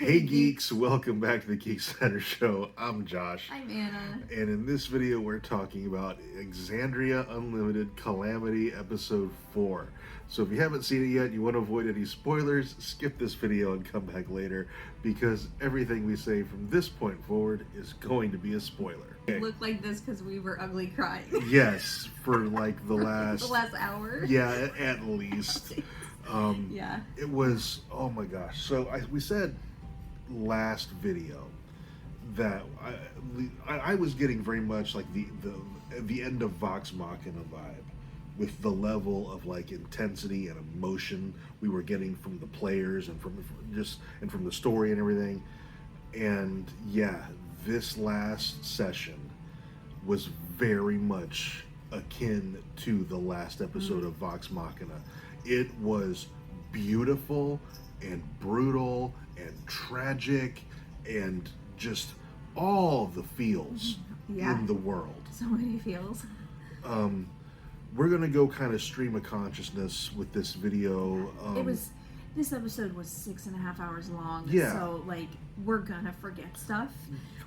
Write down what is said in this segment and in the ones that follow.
Hey Geeks, welcome back to the Geeks Center Show. I'm Josh. I'm Anna. And in this video we're talking about EXANDRIA Unlimited Calamity Episode 4. So if you haven't seen it yet, you want to avoid any spoilers, skip this video and come back later, because everything we say from this point forward is going to be a spoiler. It looked like this because we were ugly crying. Yes, for like the last hour. Yeah, at least. Yeah. It was, oh my gosh. So we said last video that I was getting very much like the end of Vox Machina vibe, with the level of like intensity and emotion we were getting from the players and from the story and everything. And yeah, this last session was very much akin to the last episode of Vox Machina. It was beautiful and brutal and tragic and just all the feels in the world. So many feels. We're gonna go kind of stream of consciousness with this video. This episode was 6.5 hours long. Yeah. So like we're gonna forget stuff.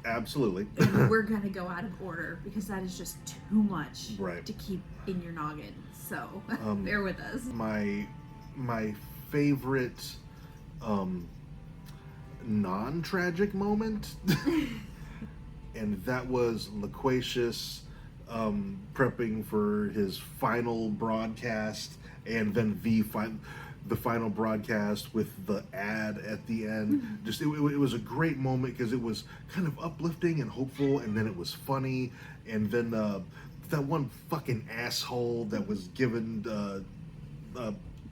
Absolutely. And we're gonna go out of order because that is just too much to keep in your noggin. So bear with us. My favorite non-tragic moment, and that was Loquacious prepping for his final broadcast, and then the final broadcast with the ad at the end. Just it was a great moment because it was kind of uplifting and hopeful, and then it was funny, and then that one fucking asshole that was given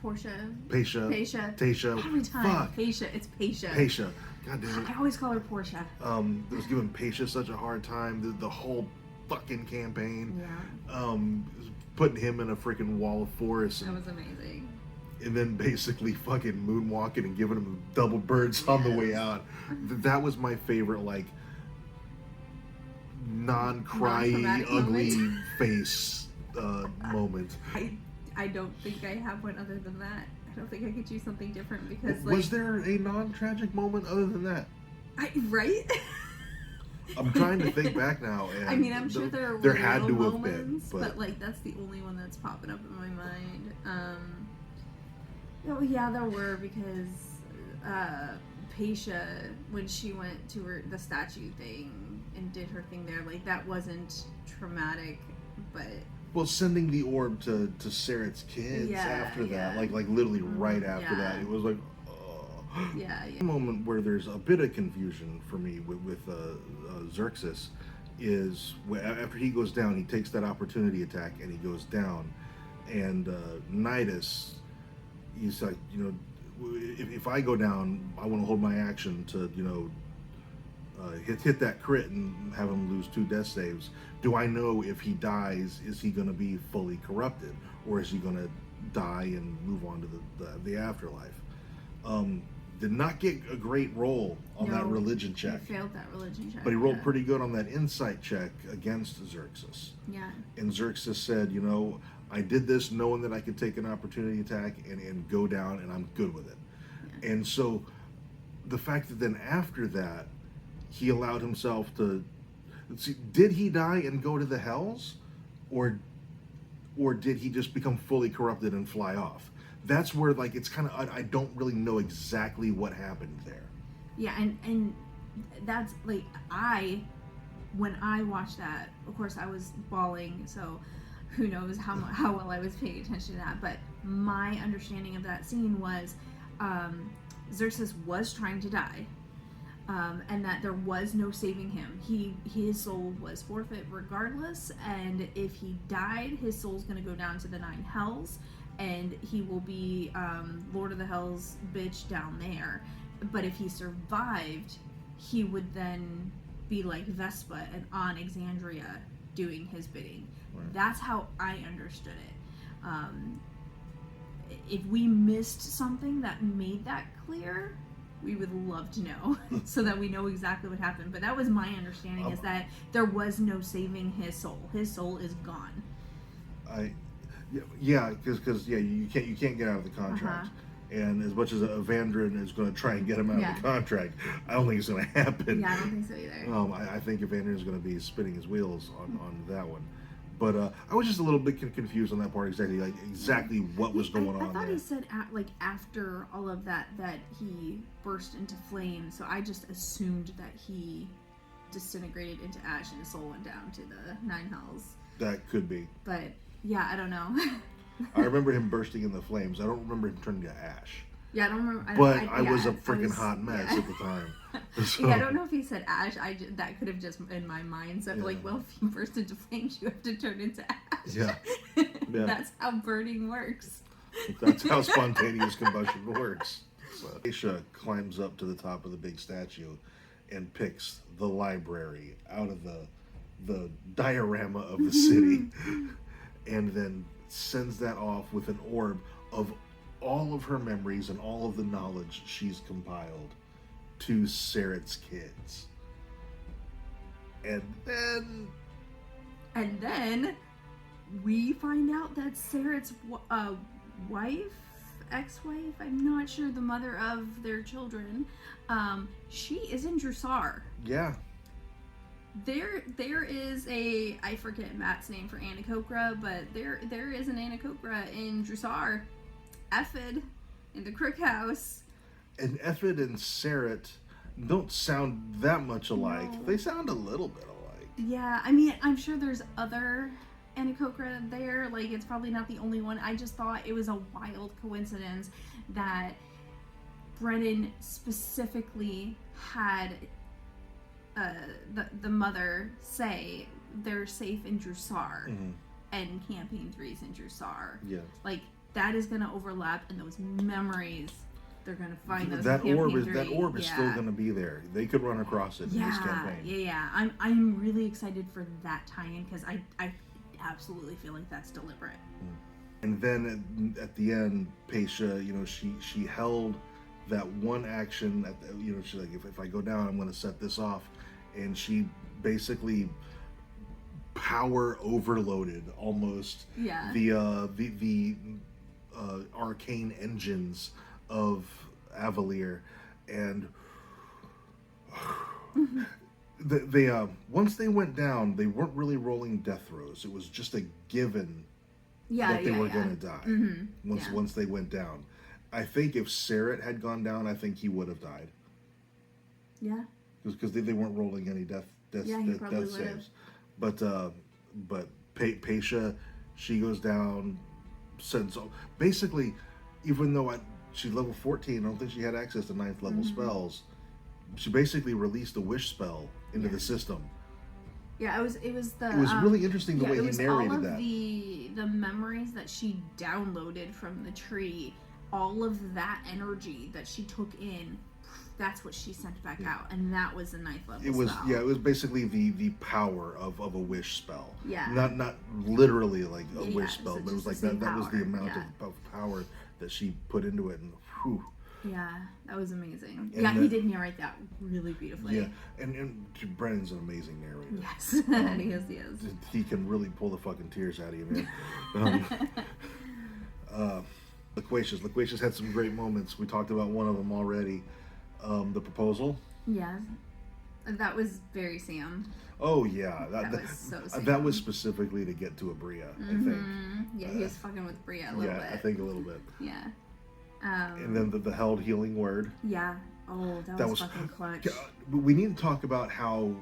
Tasha. Every time. Fuck. Pasha. It's Pasha. Pasha. God damn it. I always call her Portia. That was giving Pasha such a hard time. The whole fucking campaign. Yeah. Putting him in a freaking wall of force. That was amazing. And then basically fucking moonwalking and giving him double birds on the way out. That was my favorite, like, non-cryy, ugly face moment. I don't think I have one other than that. I don't think I could choose something different because, was like, there a non-tragic moment other than that? Right? I'm trying to think back now. And I mean, I'm sure there had to have moments, been, but like that's the only one that's popping up in my mind. Oh yeah, there were, because Pasha, when she went to the statue thing and did her thing there, like that wasn't traumatic, but. Well, sending the orb to Sarah's kids after that, like literally right after that, it was like, The moment where there's a bit of confusion for me with Xerxes is after he goes down, he takes that opportunity attack and he goes down, and Nidus, he's like, if I go down, I want to hold my action to, hit that crit and have him lose 2 death saves. Do I know if he dies, is he going to be fully corrupted, or is he going to die and move on to the afterlife? Did not get a great roll on that religion check. He failed that religion check. But he rolled pretty good on that insight check against Xerxes. Yeah. And Xerxes said, I did this knowing that I could take an opportunity attack and go down, and I'm good with it. Yeah. And so the fact that then after that, he allowed himself to see, did he die and go to the hells, or did he just become fully corrupted and fly off? That's where, like, it's kind of, I don't really know exactly what happened there. Yeah, and that's like, when I watched that, of course I was bawling, so who knows how well I was paying attention to that, but my understanding of that scene was Xerxes was trying to die. And that there was no saving him. His soul was forfeit regardless, and if he died, his soul's going to go down to the 9 hells, and he will be Lord of the Hells bitch down there. But if he survived, he would then be like Vespa and on Exandria doing his bidding. Right. That's how I understood it. If we missed something that made that clear, we would love to know so that we know exactly what happened. But that was my understanding, is that there was no saving his soul. His soul is gone. Because you can't get out of the contract. And as much as Evandrin is going to try and get him out of the contract, I don't think it's going to happen. Yeah, I don't think so either. I think Evandrin is going to be spinning his wheels on that one. But I was just a little bit confused on that part, exactly what was going on there. I thought he said after all of that he burst into flames, so I just assumed that he disintegrated into ash and his soul went down to the nine hells. That could be. But yeah, I don't know. I remember him bursting in the flames. I don't remember him turning to ash. Yeah, I don't remember. I was a freaking hot mess at the time. So. Yeah, I don't know if he said ash. That could have just in my mind said well, if you burst into flames, you have to turn into ash. Yeah. That's how burning works. That's how spontaneous combustion works. So Aisha climbs up to the top of the big statue and picks the library out of the diorama of the city, and then sends that off with an orb of all of her memories and all of the knowledge she's compiled to Saret's kids. And then we find out that Saret's ex-wife, I'm not sure, the mother of their children, she is in Drusar. Yeah. There is I forget Matt's name for Aarakocra, but there is an Aarakocra in Drusar. Ephid in the Crook House. And Ephid and Saret don't sound that much alike. No. They sound a little bit alike. Yeah, I mean, I'm sure there's other Aarakocra there. Like, it's probably not the only one. I just thought it was a wild coincidence that Brennan specifically had the mother say they're safe in Drusar, and Campaign 3's in Drusar. Yeah. Like, that is going to overlap, and those memories, they're going to find those. That orb is still going to be there. They could run across it in this campaign. Yeah. I'm really excited for that tie-in, because I absolutely feel like that's deliberate. And then at the end, Paisha, she held that one action. She's like, if I go down, I'm going to set this off, and she basically power overloaded almost the arcane engines of Avalier, and they once they went down, they weren't really rolling death throws. It was just a given that they were going to die once they went down. I think if Saret had gone down, I think he would have died. Yeah. Because they weren't rolling any death saves. But Paisha, she goes down. Basically, even though she's level 14, I don't think she had access to 9th level spells. She basically released a wish spell into the system. Yeah, it was really interesting the way he narrated all of that. The memories that she downloaded from the tree, all of that energy that she took in, that's what she sent back out, and that was the 9th level spell. It was basically the power of a wish spell. Yeah. Not literally like a wish spell, but it was like that was the amount of power that she put into it, and whew. Yeah, that was amazing. And he did narrate that really beautifully. Yeah, and Brennan's an amazing narrator. Yes, he is. He can really pull the fucking tears out of you, man. Loquacious had some great moments. We talked about one of them already. The proposal. Yeah, that was very Sam. Oh yeah, that was so Sam. That was specifically to get to Abria, I think. Yeah, he was fucking with Bria a little bit. I think a little bit. Yeah. And then the held healing word. Yeah. Oh, that was fucking clutch. We need to talk about how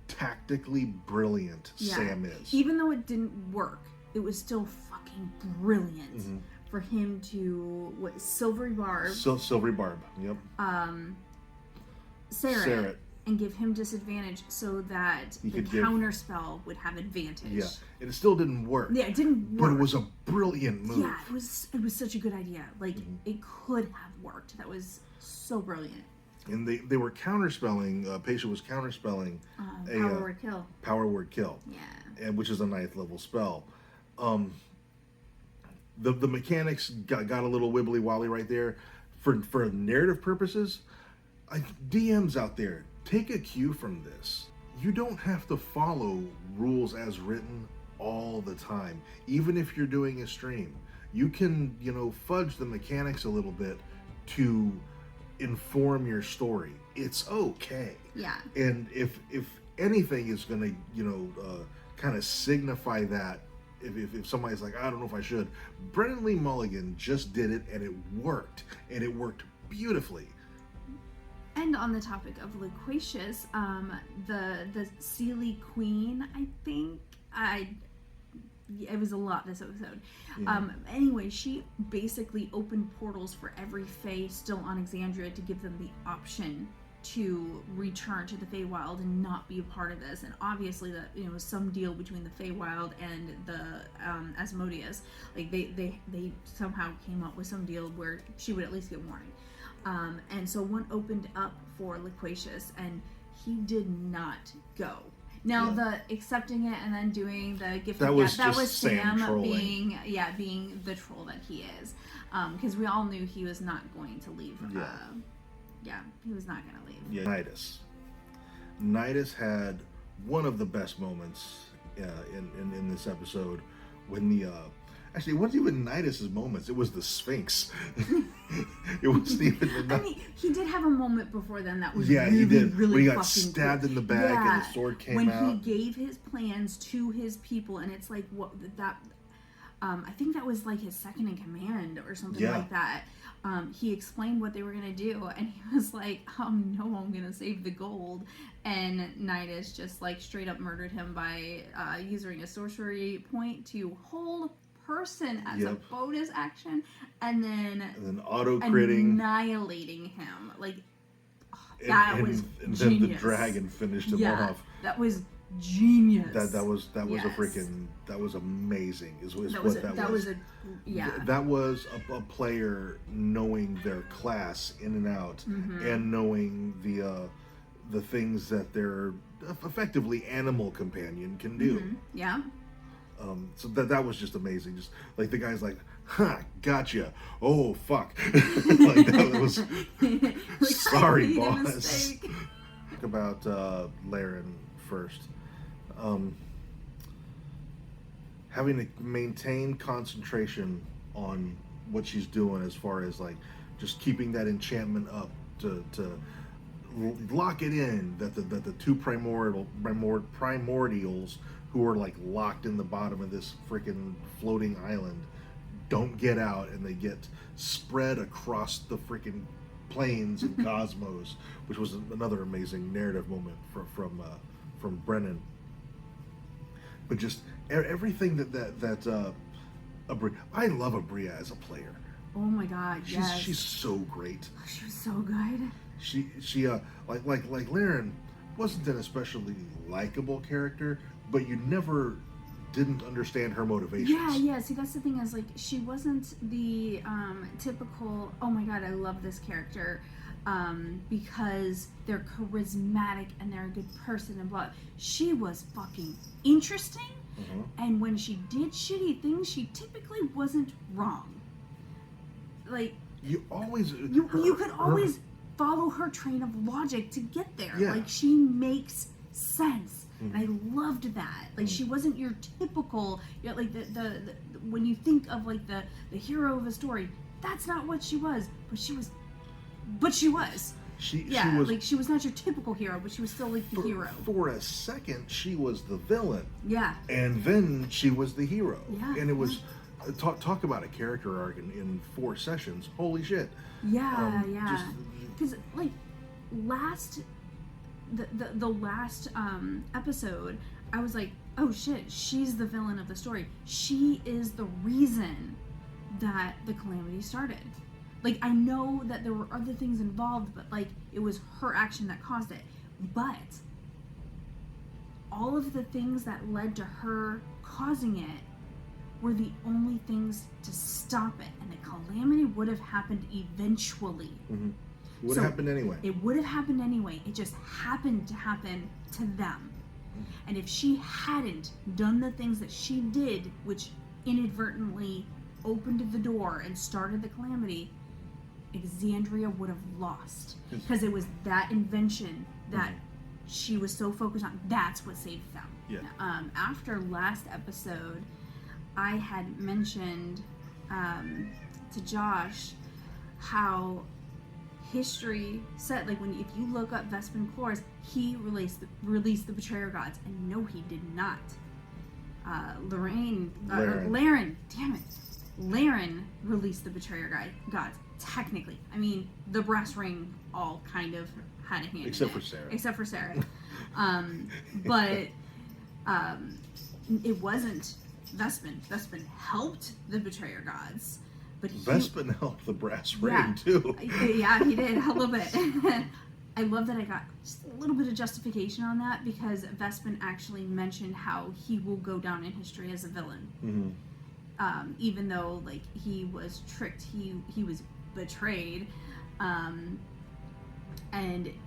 tactically brilliant Sam is. Even though it didn't work, it was still fucking brilliant for him to Silvery Barb. Silvery Barb. Yep. Saret, and give him disadvantage so that the counter spell would have advantage. Yeah, and it still didn't work. Yeah, it didn't work. But it was a brilliant move. Yeah, it was such a good idea. Like, it could have worked. That was so brilliant. And they were counterspelling. Paisha was counterspelling Power Word Kill. Power Word Kill. Yeah. And which is a 9th level spell. The mechanics got a little wibbly wobbly right there. For narrative purposes, DMs out there, take a cue from this. You don't have to follow rules as written all the time, even if you're doing a stream. you can, fudge the mechanics a little bit to inform your story. It's okay. Yeah. And if anything is going to, kind of signify that, if somebody's like, I don't know if I should, Brennan Lee Mulligan just did it, and it worked. And it worked beautifully. And on the topic of loquacious, the Sealy Queen, I think, it was a lot this episode. Yeah. Anyway, she basically opened portals for every Fae still on Exandria to give them the option to return to the Feywild and not be a part of this. And obviously that some deal between the Feywild and the Asmodeus. Like they somehow came up with some deal where she would at least get warning. And so one opened up for Loquacious, and he did not go. Now the accepting it and then doing the gift that was Sam trolling. being the troll that he is, because we all knew he was not going to leave. He was not going to leave. Yeah, Nidus had one of the best moments in this episode when the actually, it wasn't even Nidus's moments. It was the Sphinx. It wasn't even. I mean, he did have a moment before then that was he did. really when he got fucking stabbed cool. in the back and the sword came when out. When he gave his plans to his people, and it's like what that. I think that was like his second in command or something like that. He explained what they were gonna do, and he was like, no, I'm gonna save the gold. And Nidus just like straight up murdered him by using a sorcery point to hold person as a bonus action, and then auto-critting, annihilating him. Like was and genius. Then the dragon finished him off. That was genius. That was a freaking, that was amazing. That was a player knowing their class in and out, and knowing the things that their effectively animal companion can do. Yeah. So that was just amazing. Just like the guy's like, gotcha. Oh fuck. Like that was like, sorry, boss. Talk about Laren first. Having to maintain concentration on what she's doing as far as like just keeping that enchantment up to lock it in that the two primordials who are like locked in the bottom of this freaking floating island don't get out, and they get spread across the freaking planes and cosmos, which was another amazing narrative moment from Brennan. But just everything that I love Abria as a player. Oh my god, yes. She's so great. She was so good. She like Laren wasn't an especially likable character, but you never didn't understand her motivations. Yeah. See, that's the thing, is like she wasn't the typical, oh my god, I love this character because they're charismatic and they're a good person and blah. She was fucking interesting, and when she did shitty things, she typically wasn't wrong. Like you could always follow her train of logic to get there. Yeah. Like she makes sense. And I loved that. Like she wasn't your typical, like the when you think of like the hero of a story, that's not what she was. But she was. She was like she was not your typical hero, but she was still like the hero. For a second, she was the villain. Yeah. And then she was the hero. Yeah. And it was talk about a character arc in 4 sessions. Holy shit. Yeah. Because like the last episode, I was like, oh shit, she's the villain of the story. She is the reason that the Calamity started. Like, I know that there were other things involved, but like it was her action that caused it. But all of the things that led to her causing it were the only things to stop it, and the Calamity would have happened eventually. It would have happened anyway. It would have happened anyway. It just happened to happen to them. And if she hadn't done the things that she did, which inadvertently opened the door and started the Calamity, Exandria would have lost. Because it was that invention that she was so focused on. That's what saved them. Yeah. After last episode, I had mentioned to Josh how history said, like, if you look up Vespin Chlorus, he released the Betrayer Gods, and no, he did not. Laren, damn it, Laren released the Betrayer Gods. Technically, I mean, the brass ring all kind of had a hand except in for it. Sarah. But it wasn't Vespin. Vespin helped the Betrayer Gods, but Vespin helped the brass ring too. Yeah, he did a little bit. I love that I got just a little bit of justification on that, because Vespin actually mentioned how he will go down in history as a villain. Mm-hmm. Even though, like, he was tricked, he was betrayed, and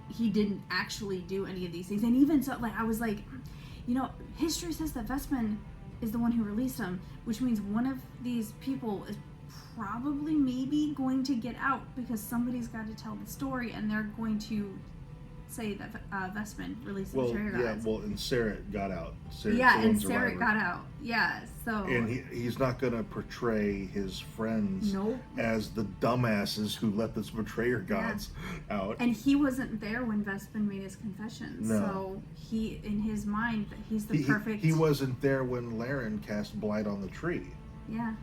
he didn't actually do any of these things. And even so, like, I was like, history says that Vespin is the one who released him, which means one of these people is probably maybe going to get out, because somebody's got to tell the story, and they're going to say that Vespin released the Betrayer Gods. And Sarah got out. And Sarah got out. Yeah, so... And he's not going to portray his friends as the dumbasses who let this Betrayer Gods out. And he wasn't there when Vespin made his confession. No. So he, in his mind, he's the perfect... He wasn't there when Laren cast Blight on the tree. Yeah.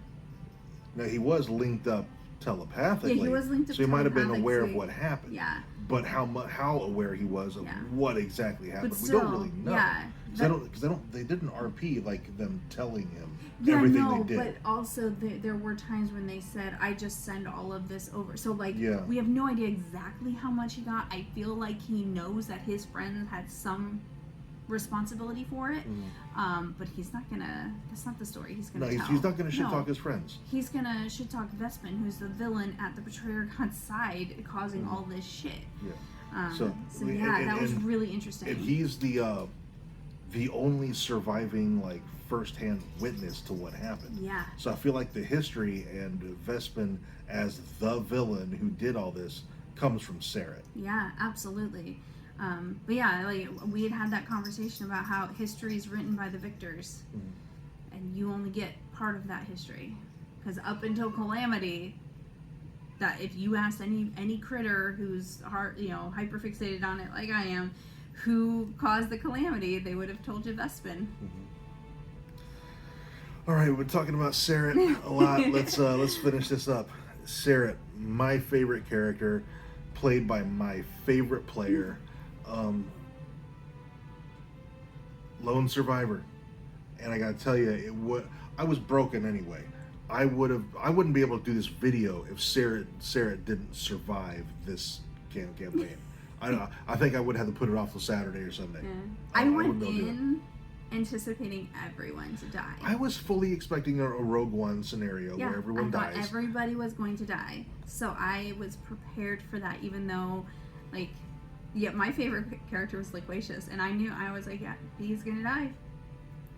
Now, he was linked up telepathically. Yeah, he was linked up so he might have been aware of what happened. Yeah. But how aware he was of what exactly happened, but still, we don't really know. Yeah. Because they didn't RP like them telling him everything they did. But also there were times when they said, "I just send all of this over." So we have no idea exactly how much he got. I feel like he knows that his friends had some responsibility for it, but he's not gonna. That's not the story he's gonna tell. He's not gonna shit talk his friends. He's gonna shit talk Vespin, who's the villain at the Betrayer God's side, causing all this shit. Yeah. That was really interesting. And he's the only surviving, like, first-hand witness to what happened. Yeah. So I feel like the history and Vespin as the villain who did all this comes from Sarah. Yeah, absolutely. But yeah, like, we had that conversation about how history is written by the victors, and you only get part of that history, because up until Calamity, that if you asked any critter who's hyper fixated on it like I am, who caused the Calamity, they would have told you Vespin. All right, we've been talking about Sarah a lot. Let's finish this up. Sarah, my favorite character, played by my favorite player. Lone survivor, and I gotta tell you, I was broken anyway. I wouldn't be able to do this video if Sarah didn't survive this campaign. I think I would have to put it off till Saturday or Sunday. Yeah. I went in anticipating everyone to die. I was fully expecting a Rogue One scenario where everyone dies. I thought everybody was going to die, so I was prepared for that. Even though, like. Yeah, my favorite character was Loquacious, and I was like, yeah, he's gonna die,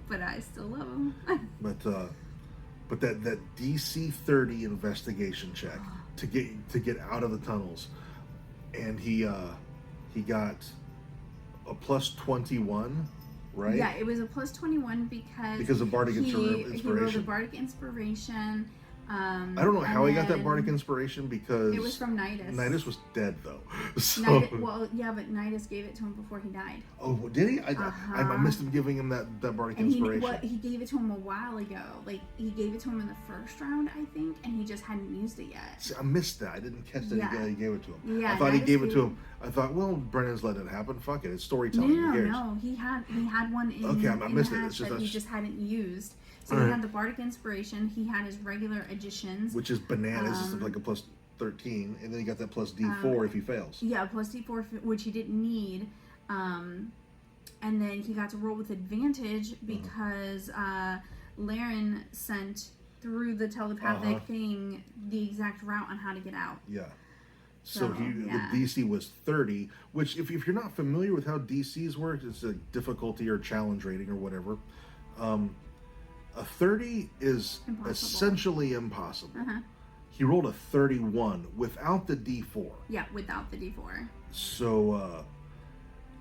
but I still love him. but that DC 30 investigation check to get out of the tunnels, and he got a plus 21, right? Yeah, it was a plus 21 because of Bardic Inspiration. He wrote a Bardic Inspiration. I don't know how he got that Bardic Inspiration, because it was from Nidus. Nidus was dead though. So. But Nidus gave it to him before he died. Oh, did he? I missed him giving him that Bardic Inspiration. He gave it to him a while ago. Like, he gave it to him in the first round, I think, and he just hadn't used it yet. See, I missed that. I didn't catch that he gave it to him. Yeah, I thought he gave it to him. I thought, well, Brennan's let it happen. Fuck it, it's storytelling. No, he had one in. Okay, I missed it. It's just that he just hadn't used. So he had the Bardic Inspiration, he had his regular additions. Which is bananas, it's like a plus 13, and then he got that plus D4 if he fails. Yeah, plus D4, which he didn't need. And then he got to roll with advantage because Laren sent through the telepathic thing the exact route on how to get out. Yeah. So the DC was 30, which if you're not familiar with how DCs work, it's a difficulty or challenge rating or whatever. A 30 is essentially impossible. He rolled a 31 without the D4. Yeah, without the D4. So,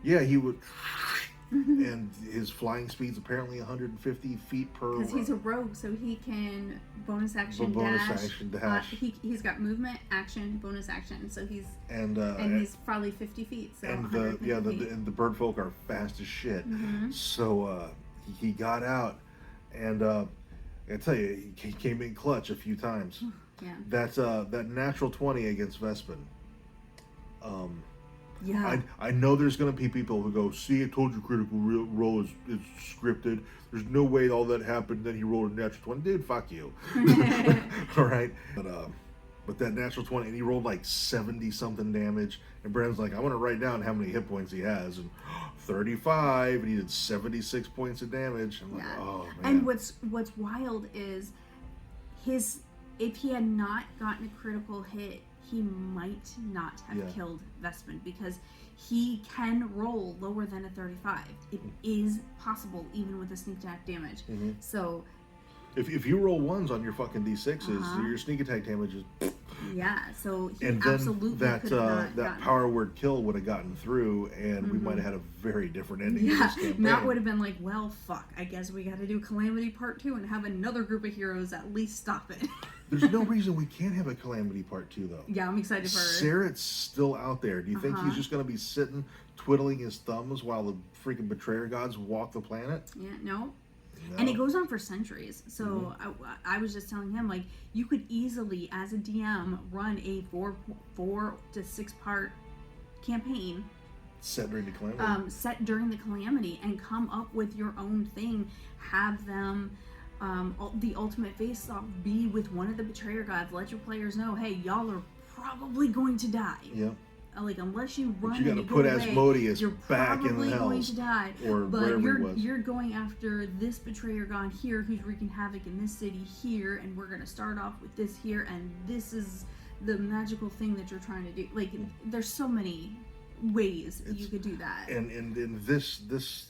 he would and his flying speed's apparently 150 feet per. Because he's a rogue, so he can bonus action dash. He's got movement, action, bonus action. So he's and he's probably 50 feet. So and the bird folk are fast as shit. So he got out, and I tell you, he came in clutch a few times. Yeah. That's that natural 20 against Vespin. Yeah. I know there's going to be people who go, see, I told you critical role is scripted. There's no way all that happened. Then he rolled a natural 20. Dude, fuck you. All right. But that natural 20, and he rolled like 70-something damage. And Brandon's like, I want to write down how many hit points he has. And 35, and he did 76 points of damage. I'm like, oh, man. And what's wild is if he had not gotten a critical hit, he might not have killed Vespin, because he can roll lower than a 35. It is possible, even with the sneak attack damage. So if you roll ones on your fucking D6s, your sneak attack damage is. Yeah, so he and then absolutely that power word kill would have gotten through, and we might have had a very different ending to this campaign. Matt would have been like, well, fuck, I guess we got to do Calamity Part 2 and have another group of heroes at least stop it. There's no reason we can't have a Calamity Part 2, though. Yeah, I'm excited for her. Sarah's still out there. Do you think he's just going to be sitting, twiddling his thumbs while the freaking betrayer gods walk the planet? Yeah, no. And it goes on for centuries. So I was just telling him, like, you could easily, as a DM, run a 4 to 6 part campaign set during the Calamity, and come up with your own thing. Have them the ultimate face off be with one of the betrayer gods. Let your players know, hey, y'all are probably going to die. Yep. Like, unless you run, but you got to put Asmodeus back in the going to die. Or but wherever he was. You're going after this betrayer god here, who's wreaking havoc in this city here, and we're going to start off with this here, and this is the magical thing that you're trying to do. Like, there's so many ways you could do that. And in this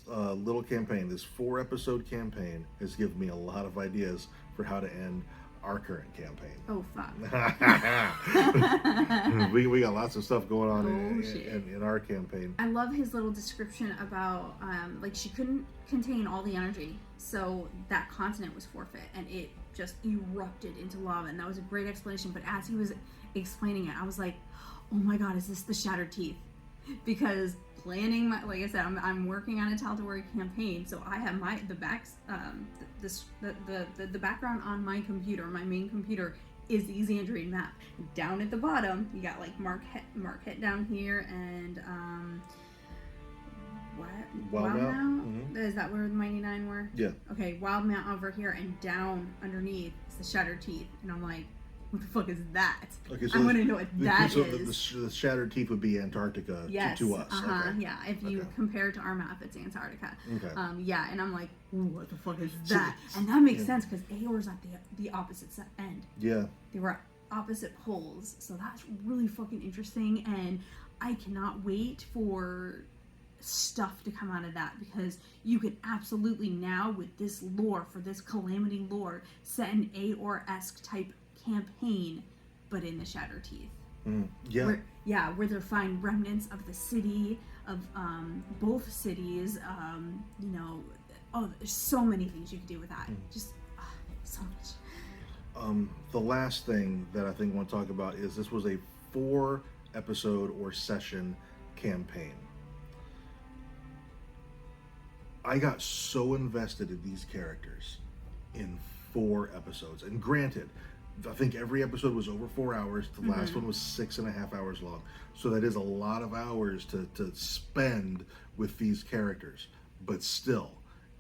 little campaign, this 4-episode campaign, has given me a lot of ideas for how to end our current campaign. Oh, fuck. we got lots of stuff going on in our campaign. I love his little description about, like, she couldn't contain all the energy, so that continent was forfeit, and it just erupted into lava, and that was a great explanation. But as he was explaining it, I was like, oh my god, is this the Shattered Teeth? Because planning my, like I said, I'm working on a Tal'Dorei campaign, so I have the background on my computer. My main computer is the EXANDRIA map. Down at the bottom, you got like Marquette down here, and Wildmount? Is that where the Mighty Nine were? Yeah. Okay, Wildmount over here, and down underneath is the Shattered Teeth, and I'm like, what the fuck is that? Okay, so I want to know what that is. So the Shattered Teeth would be Antarctica to us. Okay. Yeah. If you compare it to our map, it's Antarctica. Okay. Yeah, and I'm like, ooh, what the fuck is that? And that makes sense, because Aor's at the opposite end. Yeah. They were at opposite poles, so that's really fucking interesting, and I cannot wait for stuff to come out of that, because you could absolutely now, with this lore, for this Calamity lore, set an Aor-esque type campaign, but in the Shattered Teeth. Where they'll find remnants of the city, of both cities. There's so many things you could do with that. Just so much. The last thing that I think I want to talk about is this was a 4-episode or session campaign. I got so invested in these characters in 4 episodes, and granted, I think every episode was over 4 hours. The last one was 6.5 hours long. So that is a lot of hours to spend with these characters. But still,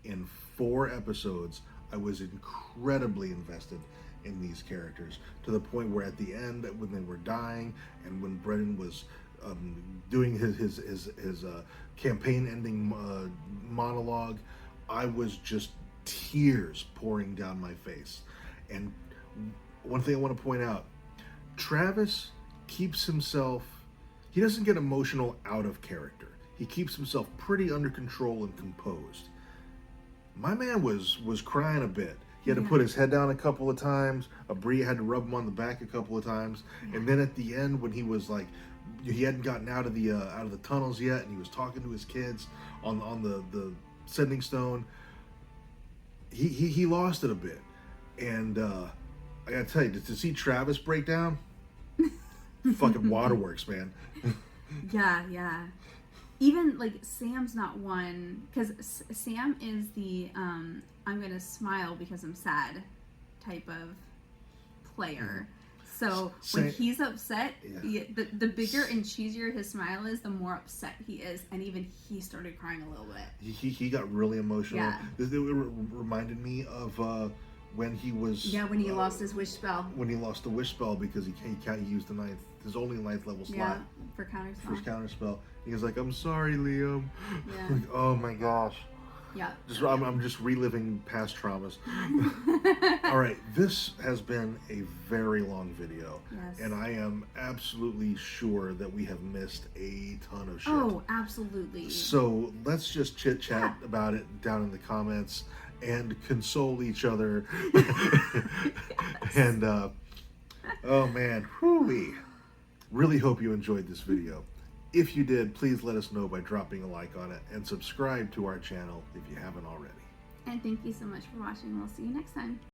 in 4 episodes, I was incredibly invested in these characters, to the point where at the end, when they were dying, and when Brennan was doing his campaign-ending monologue, I was just tears pouring down my face. And one thing I want to point out, Travis keeps himself, he doesn't get emotional out of character. He keeps himself pretty under control and composed. My man was crying a bit. He had to put his head down a couple of times. Abria had to rub him on the back a couple of times. And then at the end, when he was like he hadn't gotten out of the tunnels yet, and he was talking to his kids on the sending stone. He lost it a bit, and I gotta tell you, to see Travis break down, fucking waterworks, man. Yeah. Even like Sam's not one, because Sam is the I'm gonna smile because I'm sad type of player. So when he's upset, the bigger and cheesier his smile is, the more upset he is, and even he started crying a little bit. He got really emotional. Yeah. It reminded me of when he was when he lost his wish spell. When he lost the wish spell because he used his only 9th level slot for counter spell. For his counter spell. He was like, "I'm sorry, Liam." Yeah. Like, oh my gosh. Yeah. I'm just reliving past traumas. All right, this has been a very long video. Yes. And I am absolutely sure that we have missed a ton of shit. Oh, absolutely. So let's just chit chat about it down in the comments and console each other. And oh man, whoo-wee. Really hope you enjoyed this video. If you did, please let us know by dropping a like on it and subscribe to our channel if you haven't already. And thank you so much for watching. We'll see you next time.